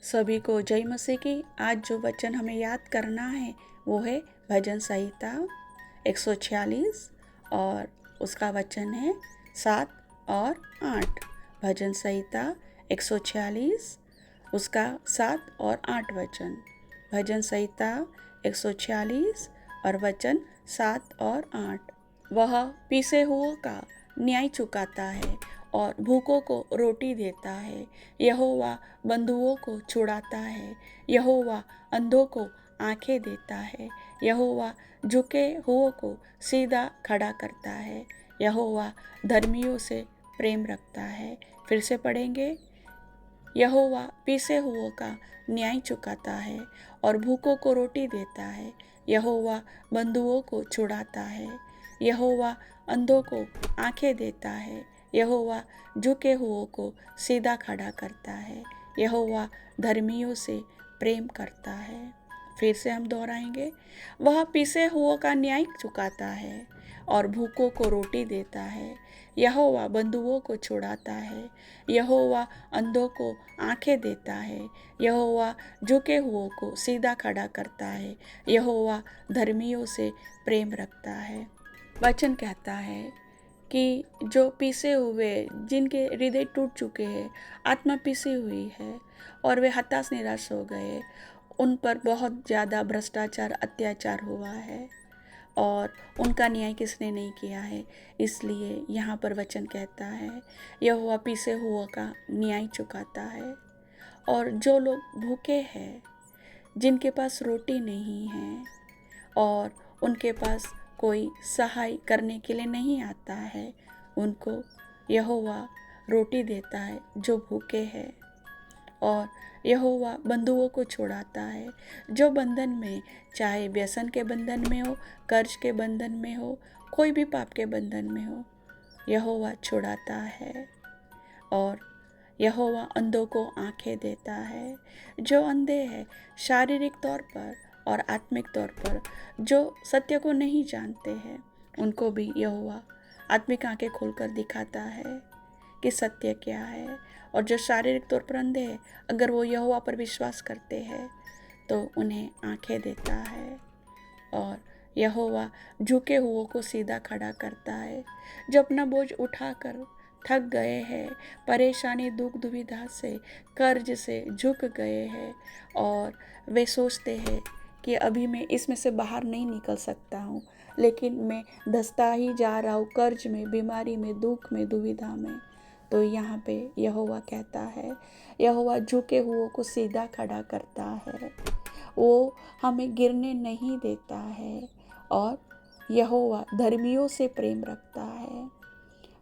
सभी को जय मसीह की। आज जो वचन हमें याद करना है वो है भजन संहिता 146 और उसका वचन है 7 और 8। भजन संहिता 146 उसका 7 और 8 वचन। भजन संहिता 146 और वचन 7 और 8। वह पीसे हुओं का न्याय चुकाता है और भूखों को रोटी देता है। यहोवा बंधुओं को छुड़ाता है। यहोवा अंधों को आंखें देता है। यहोवा झुके हुओं को सीधा खड़ा करता है। यहोवा धर्मियों से प्रेम रखता है। फिर से पढ़ेंगे। यहोवा पीसे हुओं का न्याय चुकाता है और भूखों को रोटी देता है। यहोवा बंधुओं को छुड़ाता है। यहोवा अंधों को आंखें देता है। यहोवा झुके हुओं को सीधा खड़ा करता है। यहोवा धर्मियों से प्रेम करता है। फिर से हम दोहराएंगे। वह पीसे हुओं का न्याय चुकाता है और भूखों को रोटी देता है। यहोवा बंधुओं को छुड़ाता है। यहोवा अंधों को आंखें देता है। यहोवा झुके हुओं को सीधा खड़ा करता है। यहोवा धर्मियों से प्रेम रखता है। वचन कहता है कि जो पीसे हुए, जिनके हृदय टूट चुके हैं, आत्मा पीसी हुई है और वे हताश निराश हो गए, उन पर बहुत ज़्यादा भ्रष्टाचार अत्याचार हुआ है और उनका न्याय किसने नहीं किया है। इसलिए यहाँ पर वचन कहता है यहोवा पीसे हुओं का न्याय चुकाता है। और जो लोग भूखे हैं, जिनके पास रोटी नहीं है और उनके पास कोई सहाय करने के लिए नहीं आता है, उनको यहोवा रोटी देता है जो भूखे हैं। और यहोवा बंधुओं को छुड़ाता है जो बंधन में, चाहे व्यसन के बंधन में हो, कर्ज के बंधन में हो, कोई भी पाप के बंधन में हो, यहोवा छुड़ाता है। और यहोवा अंधों को आंखें देता है। जो अंधे हैं शारीरिक तौर पर और आत्मिक तौर पर, जो सत्य को नहीं जानते हैं, उनको भी यहोवा आत्मिक आंखें खोलकर दिखाता है कि सत्य क्या है। और जो शारीरिक तौर पर अंधे हैं, अगर वो यहोवा पर विश्वास करते हैं तो उन्हें आंखें देता है। और यहोवा झुके हुओं को सीधा खड़ा करता है। जो अपना बोझ उठाकर थक गए हैं, परेशानी दुख दुविधा से, कर्ज से झुक गए हैं और वे सोचते हैं कि अभी मैं इसमें से बाहर नहीं निकल सकता हूँ, लेकिन मैं धंसता ही जा रहा हूँ, कर्ज में, बीमारी में, दुख में, दुविधा में, तो यहाँ पे यहोवा कहता है, यहोवा झुके हुओं को सीधा खड़ा करता है। वो हमें गिरने नहीं देता है। और यहोवा धर्मियों से प्रेम रखता है।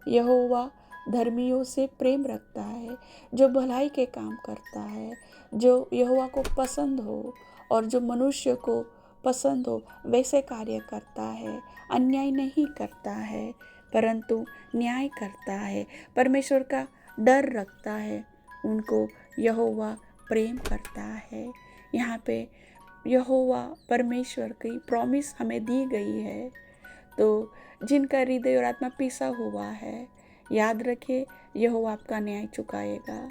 यहोवा धर्मियों से प्रेम रखता है, जो भलाई के काम करता है, जो यहोवा को पसंद हो और जो मनुष्य को पसंद हो वैसे कार्य करता है। अन्याय नहीं करता है परंतु न्याय करता है। परमेश्वर का डर रखता है, उनको यहोवा प्रेम करता है। यहाँ पे यहोवा परमेश्वर की प्रॉमिस हमें दी गई है। तो जिनका हृदय और आत्मा पिसा हुआ है, याद रखिए यहोवा आपका न्याय चुकाएगा।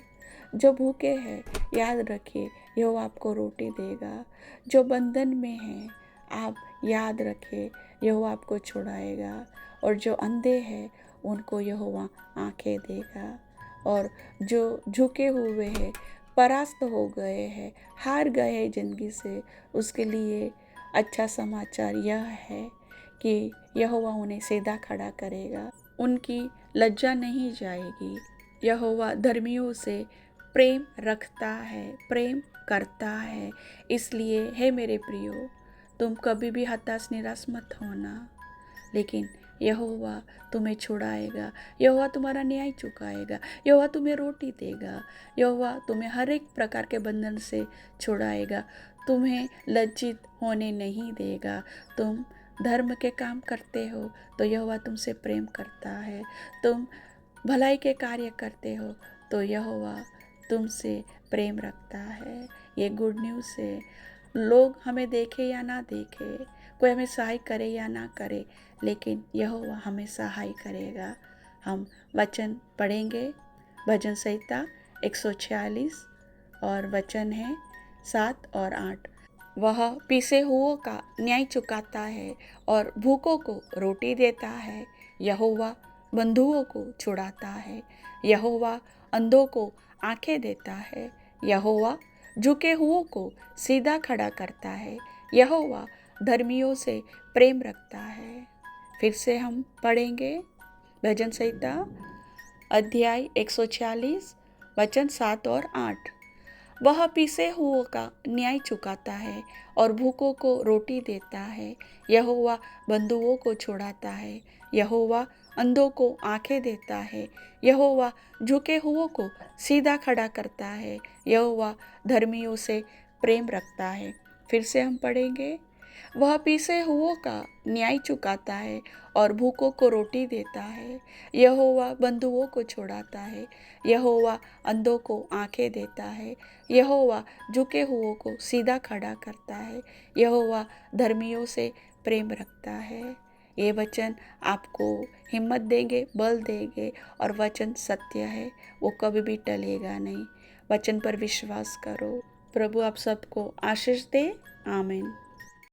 जो भूखे हैं, याद रखिए यहोवा आपको रोटी देगा। जो बंधन में हैं, आप याद रखिए यहोवा आपको छुड़ाएगा। और जो अंधे हैं उनको यहोवा आंखें देगा। और जो झुके हुए हैं, परास्त हो गए हैं, हार गए हैं जिंदगी से, उसके लिए अच्छा समाचार यह है कि यहोवा उन्हें सीधा खड़ा करेगा। उनकी लज्जा नहीं जाएगी। यहोवा धर्मियों से प्रेम रखता है, प्रेम करता है। इसलिए हे मेरे प्रियो, तुम कभी भी हताश निराश मत होना, लेकिन यहोवा तुम्हें छुड़ाएगा। यहोवा तुम्हारा न्याय चुकाएगा। यहोवा तुम्हें रोटी देगा। यहोवा तुम्हें हर एक प्रकार के बंधन से छुड़ाएगा। तुम्हें लज्जित होने नहीं देगा। तुम धर्म के काम करते हो तो यहोवा तुमसे प्रेम करता है। तुम भलाई के कार्य करते हो तो यहोवा तुमसे प्रेम रखता है। ये गुड न्यूज़ है। लोग हमें देखे या ना देखे, कोई हमें सहाय करे या ना करे, लेकिन यहोवा हमें सहाय करेगा। हम वचन पढ़ेंगे। भजन संहिता 146 और वचन है 7 और 8। वह पीसे हुओं का न्याय चुकाता है और भूखों को रोटी देता है। यहोवा बंधुओं को छुड़ाता है। यहोवा अंधों को आंखें देता है। यहोवा झुके हुओं को सीधा खड़ा करता है। यहोवा धर्मियों से प्रेम रखता है। फिर से हम पढ़ेंगे भजन संहिता अध्याय 146 वचन 7 और 8। वह पीसे हुओं का न्याय चुकाता है और भूखों को रोटी देता है। यहोवा बंधुओं को छुड़ाता है। यहोवा अंधों को आंखें देता है। यहोवा झुके हुओं को सीधा खड़ा करता है। यहोवा धर्मियों से प्रेम रखता है। फिर से हम पढ़ेंगे वह पीसे हुओं का न्याय चुकाता है और भूखों को रोटी देता है। यहोवा बंधुओं को छुड़ाता है। यहोवा अंधों को आंखें देता है। यहोवा झुके हुओं को सीधा खड़ा करता है। यहोवा धर्मियों से प्रेम रखता है। ये वचन आपको हिम्मत देंगे, बल देंगे और वचन सत्य है, वो कभी भी टलेगा नहीं। वचन पर विश्वास करो। प्रभु आप सबको आशीष दे। आमीन।